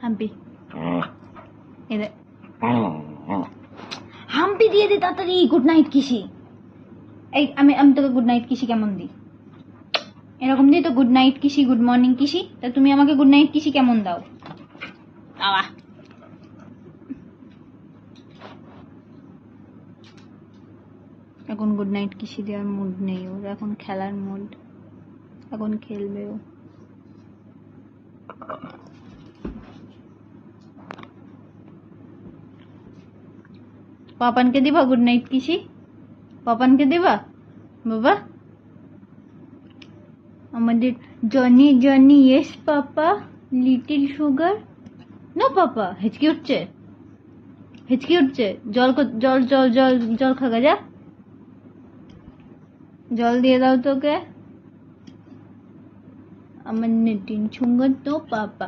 হাম্পি এদের হাম্পি দিয়ে দে তাড়াতাড়ি। গুড নাইট কিসি। এই আমি আমি তোকে গুড নাইট কিসি কেমন দিই? এরকম দিই তো গুড নাইট কিসি, গুড মর্নিং কিসি। তা তুমি আমাকে গুড নাইট কিসি কেমন দাও? আওয়া এখন গুড নাইট কিসি দেওয়ার মুড নেই ওর, এখন খেলার মুড, এখন খেলবে ও। পাপানকে দিবা গুড নাইট কিসি? পাপানকে দিবা বাবা? আমাদের জনি জনি ইয়েস পাপা, লিটিল সুগার। না পাপা হেঁচকি উঠছে, হেঁচকি উঠছে। জল জল জল জল জল খাগা যা, জল দিয়ে দাও তোকে। আমার নেটিন সুগার তো পাপা।